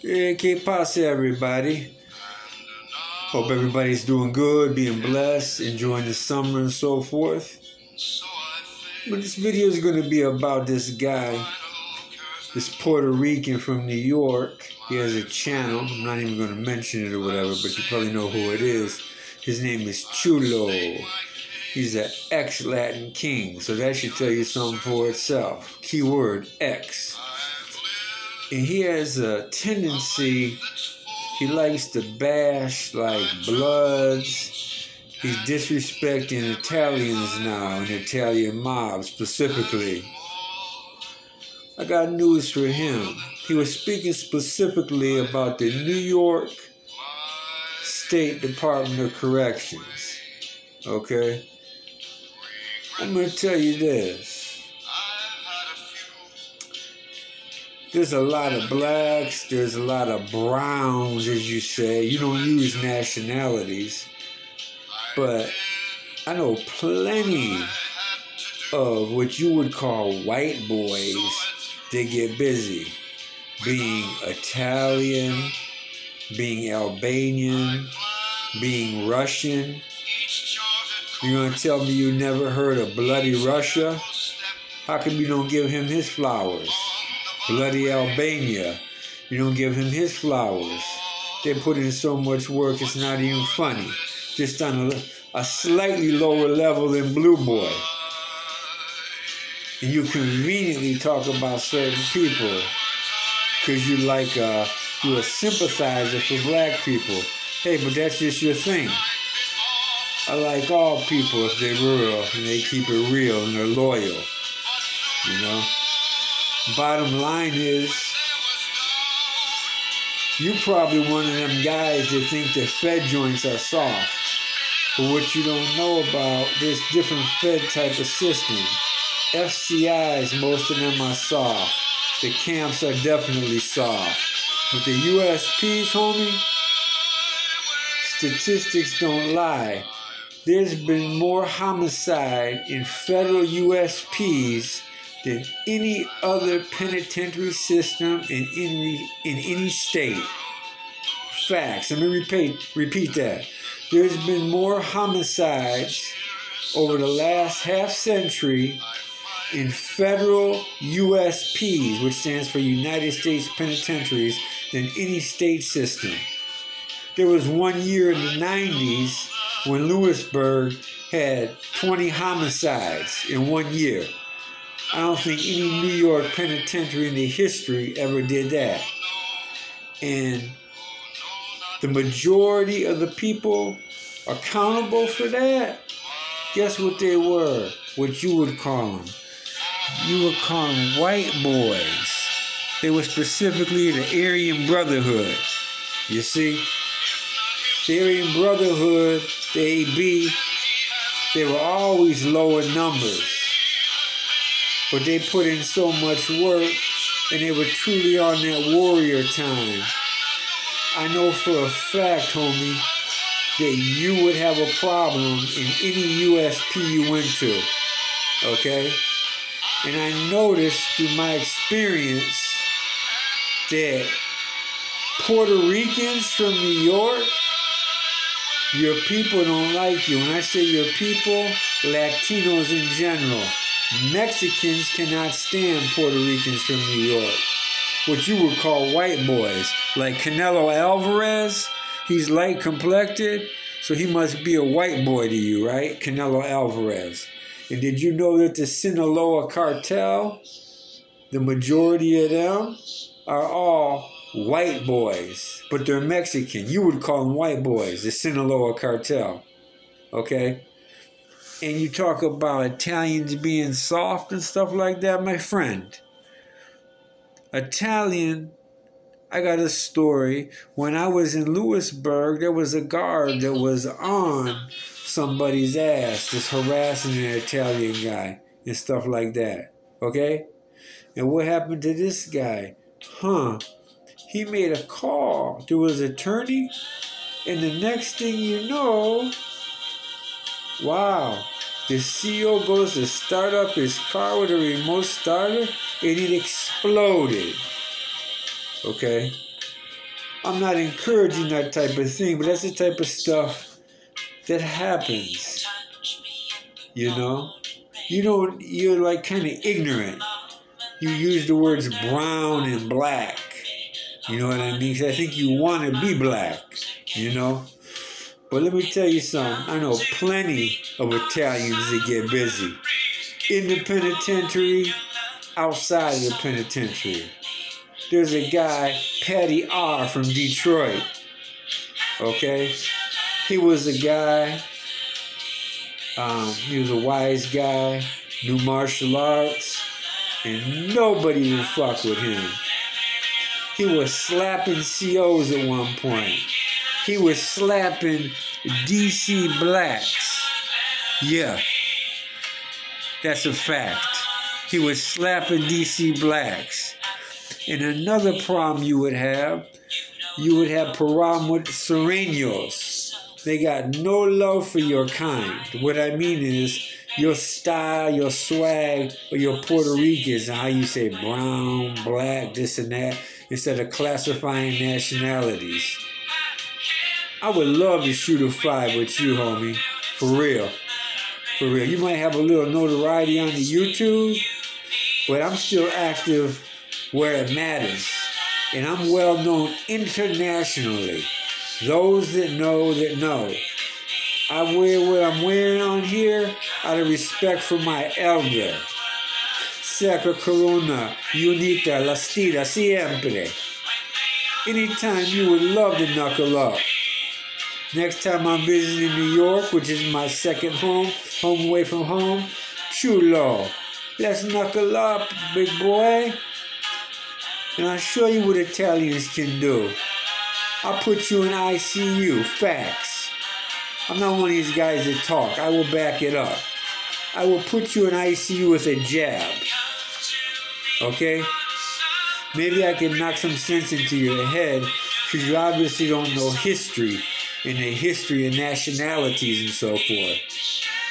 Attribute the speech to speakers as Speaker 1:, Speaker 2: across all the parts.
Speaker 1: Que pasa, everybody? Hope everybody's doing good, being blessed, enjoying the summer and so forth. But this video is going to be about this guy, this Puerto Rican from New York. He has a channel. I'm not even going to mention it or whatever, but you probably know who it is. His name is Chulo. He's an ex-Latin king, so that should tell you something for itself. Keyword, ex. And he has a tendency, he likes to bash like Bloods. He's disrespecting Italians now, and Italian mob specifically. I got news for him. He was speaking specifically about the New York State Department of Corrections. Okay? I'm going to tell you this. There's a lot of blacks, there's a lot of browns, as you say. You don't use nationalities. But I know plenty of what you would call white boys. They get busy. Being Italian, being Albanian, being Russian. You're going to tell me you never heard of Bloody Russia? How come you don't give him his flowers? Bloody Albania, you don't give him his flowers. They put in so much work, it's not even funny. Just on a slightly lower level than Blue Boy. And you conveniently talk about certain people because you're a sympathizer for black people. Hey, but that's just your thing. I like all people if they're real and they keep it real and they're loyal. You know? Bottom line is, you're probably one of them guys that think that Fed joints are soft. But what you don't know about, there's different Fed type of system. FCIs, most of them are soft. The camps are definitely soft. But the USPs, homie, statistics don't lie. There's been more homicide in federal USPs than any other penitentiary system in any state. Facts. Let me repeat that. There's been more homicides over the last half century in federal USPs, which stands for United States Penitentiaries, than any state system. There was one year in the 90s when Lewisburg had 20 homicides in 1 year. I don't think any New York penitentiary in the history ever did that. And the majority of the people accountable for that, guess what they were? What you would call them. You would call them white boys. They were specifically the Aryan Brotherhood. You see? The Aryan Brotherhood, the AB, they were always low in numbers. But they put in so much work, and they were truly on that warrior time. I know for a fact, homie, that you would have a problem in any USP you went to, okay? And I noticed through my experience that Puerto Ricans from New York, your people don't like you. When I say your people, Latinos in general. Mexicans cannot stand Puerto Ricans from New York, what you would call white boys. Like Canelo Alvarez, he's light complected, so he must be a white boy to you, right? Canelo Alvarez. And did you know that the Sinaloa cartel, the majority of them are all white boys, but they're Mexican. You would call them white boys, the Sinaloa cartel, okay? And you talk about Italians being soft and stuff like that, my friend. Italian, I got a story. When I was in Lewisburg, there was a guard that was on somebody's ass, just harassing an Italian guy and stuff like that, okay? And what happened to this guy? He made a call to his attorney, and the next thing you know, wow, the CEO goes to start up his car with a remote starter, and it exploded. Okay? I'm not encouraging that type of thing, but that's the type of stuff that happens. You know? You're like kind of ignorant. You use the words brown and black. You know what I mean? 'Cause I think you want to be black, you know? But let me tell you something. I know plenty of Italians that get busy. In the penitentiary, outside of the penitentiary. There's a guy, Patty R. from Detroit. Okay? He was a guy, he was a wise guy, knew martial arts, and nobody would fuck with him. He was slapping COs at one point. He was slapping DC blacks. Yeah, that's a fact. He was slapping DC blacks. And another problem you would have problem with Serenos. They got no love for your kind. What I mean is your style, your swag, or your Puerto Ricans, and how you say brown, black, this and that, instead of classifying nationalities. I would love to shoot a fight with you, homie. For real. For real. You might have a little notoriety on the YouTube, but I'm still active where it matters. And I'm well known internationally. Those that know, that know. I wear what I'm wearing on here out of respect for my elder. Sacra Corona, Unita, La Stida, Siempre. Anytime you would love to knuckle up. Next time I'm visiting New York, which is my second home away from home, Chulo. Let's knuckle up, big boy. And I'll show you what Italians can do. I'll put you in ICU, facts. I'm not one of these guys that talk. I will back it up. I will put you in ICU with a jab. Okay? Maybe I can knock some sense into your head because you obviously don't know history and the history of nationalities and so forth.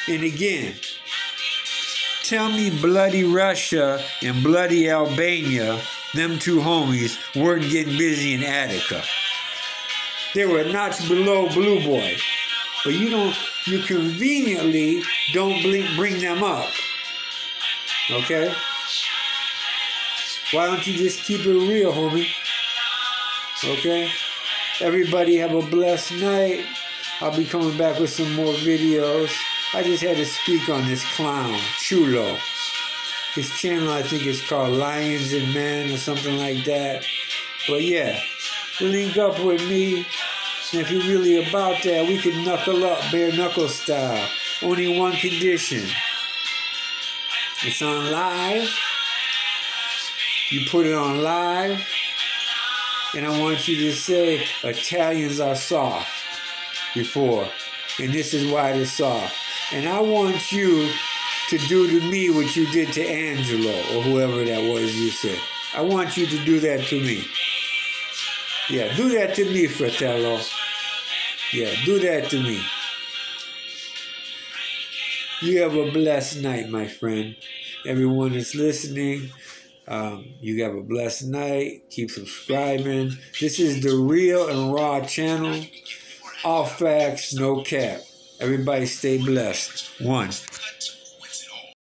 Speaker 1: And again, tell me bloody Russia and bloody Albania, them two homies, weren't getting busy in Attica. They were a notch below Blue Boy. But you conveniently don't bring them up. Okay? Why don't you just keep it real, homie? Okay? Everybody have a blessed night. I'll be coming back with some more videos. I just had to speak on this clown, Chulo. His channel, I think, is called Lions and Men or something like that. But yeah, link up with me. And if you're really about that, we can knuckle up, bare knuckle style. Only one condition. It's on live. You put it on live. And I want you to say, Italians are soft before. And this is why they're soft. And I want you to do to me what you did to Angelo, or whoever that was you said. I want you to do that to me. Yeah, do that to me, fratello. Yeah, do that to me. You have a blessed night, my friend. Everyone that's listening, you have a blessed night. Keep subscribing. This is the Real and Raw channel. All facts, no cap. Everybody stay blessed. One.